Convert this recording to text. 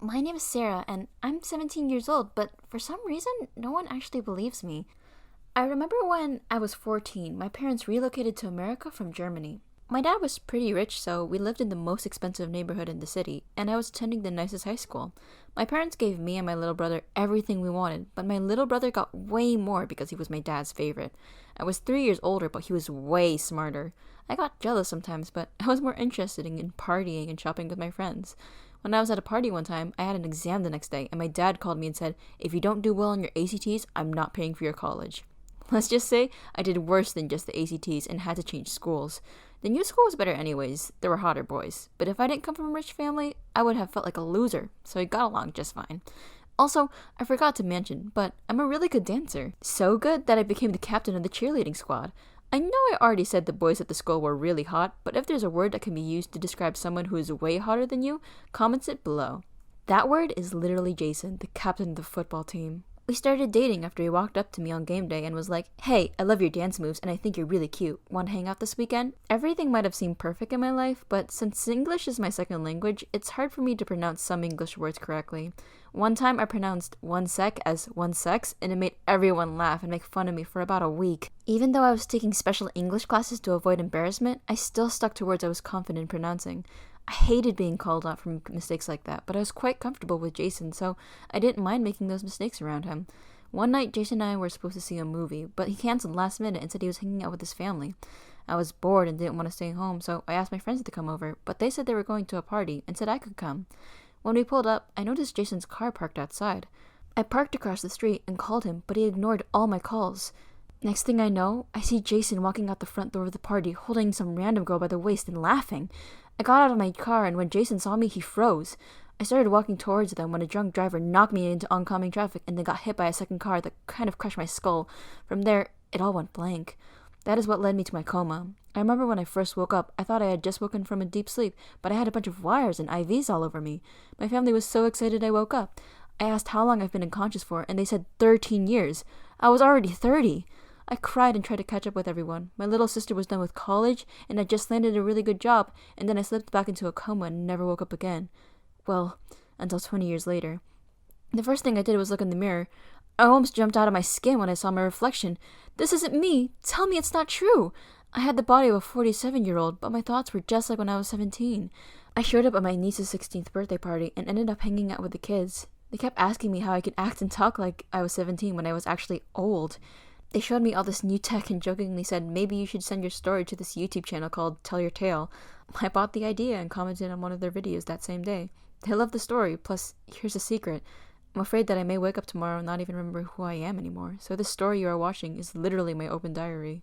My name is Sarah, and I'm 17 years old, but for some reason, no one actually believes me. I remember when I was 14, my parents relocated to America from Germany. My dad was pretty rich, so we lived in the most expensive neighborhood in the city, and I was attending the nicest high school. My parents gave me and my little brother everything we wanted, but my little brother got way more because he was my dad's favorite. I was 3 years older, but he was way smarter. I got jealous sometimes, but I was more interested in partying and shopping with my friends. When I was at a party one time, I had an exam the next day, and my dad called me and said, "If you don't do well on your ACTs, I'm not paying for your college." Let's just say I did worse than just the ACTs and had to change schools. The new school was better anyways, there were hotter boys, but if I didn't come from a rich family, I would have felt like a loser, so I got along just fine. Also, I forgot to mention, but I'm a really good dancer. So good that I became the captain of the cheerleading squad. I know I already said the boys at the school were really hot, but if there's a word that can be used to describe someone who is way hotter than you, comments it below. That word is literally Jason, the captain of the football team. We started dating after he walked up to me on game day and was like, "Hey, I love your dance moves and I think you're really cute. Want to hang out this weekend?" Everything might have seemed perfect in my life, but since English is my second language, it's hard for me to pronounce some English words correctly. One time I pronounced one sec as one sex, and it made everyone laugh and make fun of me for about a week. Even though I was taking special English classes to avoid embarrassment, I still stuck to words I was confident in pronouncing. I hated being called out for mistakes like that, but I was quite comfortable with Jason, so I didn't mind making those mistakes around him. One night, Jason and I were supposed to see a movie, but he canceled last minute and said he was hanging out with his family. I was bored and didn't want to stay home, so I asked my friends to come over, but they said they were going to a party and said I could come. When we pulled up, I noticed Jason's car parked outside. I parked across the street and called him, but he ignored all my calls. Next thing I know, I see Jason walking out the front door of the party, holding some random girl by the waist and laughing. I got out of my car, and when Jason saw me, he froze. I started walking towards them when a drunk driver knocked me into oncoming traffic and then got hit by a second car that kind of crushed my skull. From there, it all went blank. That is what led me to my coma. I remember when I first woke up, I thought I had just woken from a deep sleep, but I had a bunch of wires and IVs all over me. My family was so excited I woke up. I asked how long I've been unconscious for, and they said 13 years. I was already 30. I cried and tried to catch up with everyone. My little sister was done with college, and I just landed a really good job, and then I slipped back into a coma and never woke up again. Well, until 20 years later. The first thing I did was look in the mirror. I almost jumped out of my skin when I saw my reflection. This isn't me! Tell me it's not true! I had the body of a 47-year-old, but my thoughts were just like when I was 17. I showed up at my niece's 16th birthday party and ended up hanging out with the kids. They kept asking me how I could act and talk like I was 17 when I was actually old. They showed me all this new tech and jokingly said maybe you should send your story to this YouTube channel called Tell Your Tale. I bought the idea and commented on one of their videos that same day. They loved the story, plus here's a secret. I'm afraid that I may wake up tomorrow and not even remember who I am anymore, so this story you are watching is literally my open diary.